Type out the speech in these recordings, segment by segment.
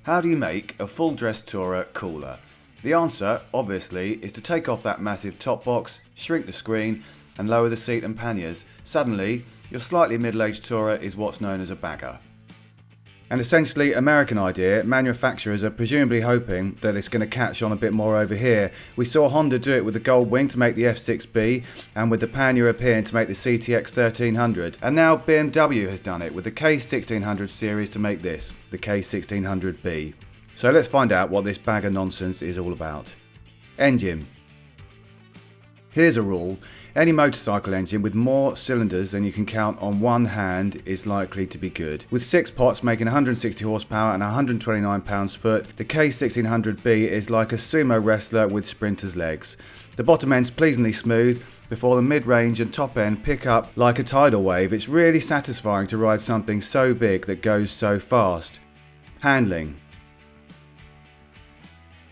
How do you make a full-dress tourer cooler? The answer, obviously, is to take off that massive top box, shrink the screen, and lower the seat and panniers. Suddenly, your slightly middle-aged tourer is what's known as a bagger. An essentially American idea, manufacturers are presumably hoping that it's going to catch on a bit more over here. We saw Honda do it with the Goldwing to make the F6B and with the Pan-European to make the CTX 1300. And now BMW has done it with the K1600 series to make this, the K1600B. So let's find out what this bagger nonsense is all about. Engine. Here's a rule. Any motorcycle engine with more cylinders than you can count on one hand is likely to be good. With 6 pots making 160 horsepower and 129 pounds-foot, the K1600B is like a sumo wrestler with sprinter's legs. The bottom end's pleasingly smooth before the mid-range and top end pick up like a tidal wave. It's really satisfying to ride something so big that goes so fast. Handling.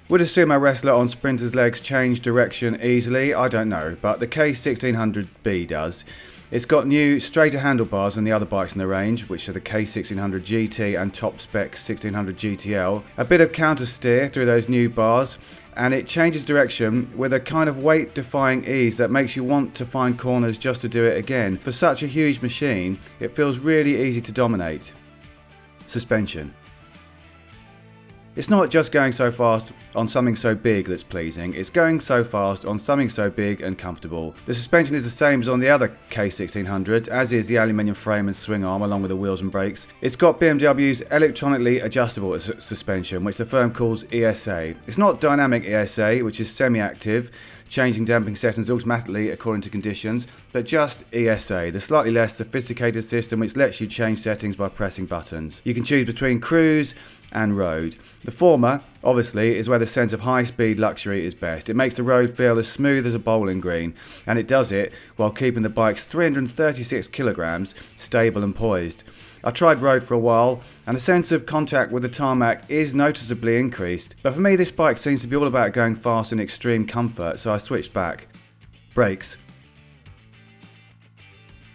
Would a sumo wrestler on sprinter's legs change direction easily? I don't know, but the K1600B does. It's got new straighter handlebars than the other bikes in the range, which are the K1600 GT and top spec 1600 GTL. A bit of counter steer through those new bars, and it changes direction with a kind of weight-defying ease that makes you want to find corners just to do it again. For such a huge machine, it feels really easy to dominate. Suspension. It's not just going so fast on something so big that's pleasing, it's going so fast on something so big and comfortable. The suspension is the same as on the other K1600s, as is the aluminium frame and swing arm along with the wheels and brakes. It's got BMW's electronically adjustable suspension, which the firm calls ESA. It's not dynamic ESA, which is semi-active, changing damping settings automatically according to conditions, but just ESA, the slightly less sophisticated system which lets you change settings by pressing buttons. You can choose between cruise and road. The former, obviously, is where the sense of high-speed luxury is best. It makes the road feel as smooth as a bowling green, and it does it while keeping the bike's 336 kilograms stable and poised. I tried road for a while, and the sense of contact with the tarmac is noticeably increased, but for me this bike seems to be all about going fast and extreme comfort, so I switched back. Brakes.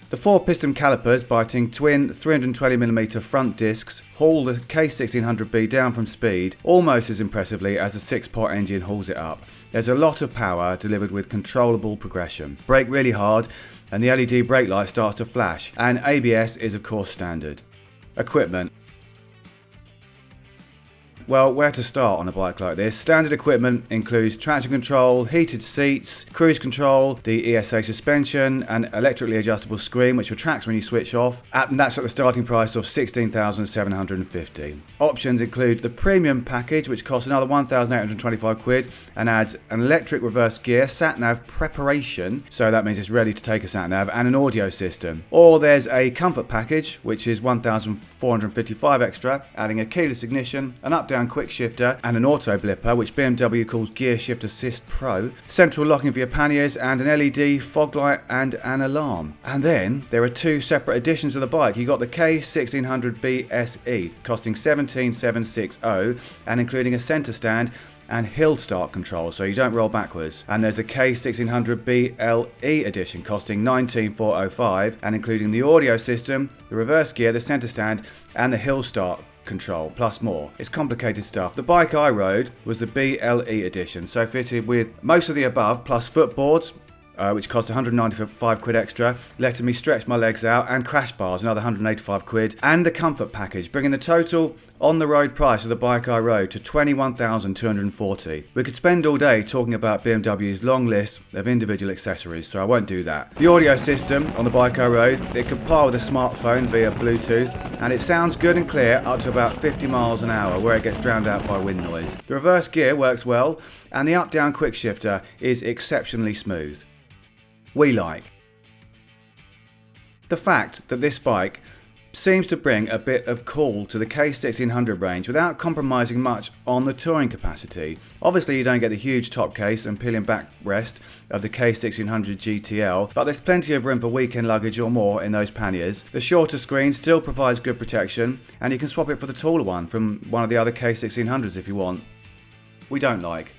The 4-piston calipers biting twin 320mm front discs haul the K1600B down from speed almost as impressively as a 6-pot engine hauls it up. There's a lot of power delivered with controllable progression. Brake really hard and the LED brake light starts to flash, and ABS is of course standard. Equipment. Well, where to start on a bike like this? Standard equipment includes traction control, heated seats, cruise control, the ESA suspension, an electrically adjustable screen which retracts when you switch off, and that's at the starting price of £16,750. Options include the premium package, which costs another £1,825 and adds an electric reverse gear, sat-nav preparation, so that means it's ready to take a sat-nav, and an audio system. Or there's a comfort package, which is £1,455 extra, adding a keyless ignition, an up-down quick shifter and an auto blipper, which BMW calls Gear Shift Assist Pro, central locking for your panniers, and an LED fog light and an alarm. And then there are 2 separate editions of the bike. You got the K1600B SE costing $17,760 and including a centre stand and hill start control so you don't roll backwards. And there's a K1600B LE edition costing $19,405 and including the audio system, the reverse gear, the centre stand and the hill start control, plus more. It's complicated stuff. The bike I rode was the BLE edition, so fitted with most of the above, plus footboards, which cost £195 extra, letting me stretch my legs out, and crash bars, another £185, and the comfort package, bringing the total on the road price of the bike I rode to £21,240. We could spend all day talking about BMW's long list of individual accessories, so I won't do that. The audio system on the bike I rode, it could pair with a smartphone via Bluetooth, and it sounds good and clear up to about 50 miles an hour, where it gets drowned out by wind noise. The reverse gear works well, and the up-down quick shifter is exceptionally smooth. We like the fact that this bike seems to bring a bit of cool to the K1600 range without compromising much on the touring capacity. Obviously you don't get the huge top case and pillion backrest of the K1600 GTL, but there's plenty of room for weekend luggage or more in those panniers. The shorter screen still provides good protection, and you can swap it for the taller one from one of the other K1600s if you want. We don't like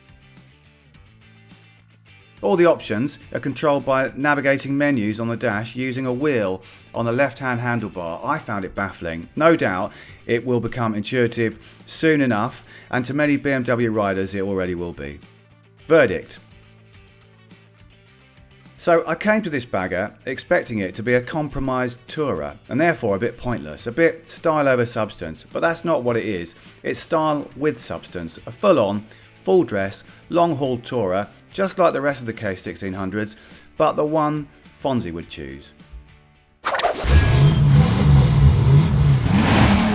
All the options are controlled by navigating menus on the dash using a wheel on the left-hand handlebar. I found it baffling. No doubt it will become intuitive soon enough, and to many BMW riders it already will be. Verdict. So I came to this bagger expecting it to be a compromised tourer, and therefore a bit pointless, a bit style over substance, but that's not what it is. It's style with substance, a full-on, full-dress, long-haul tourer, just like the rest of the K1600s, but the one Fonzie would choose.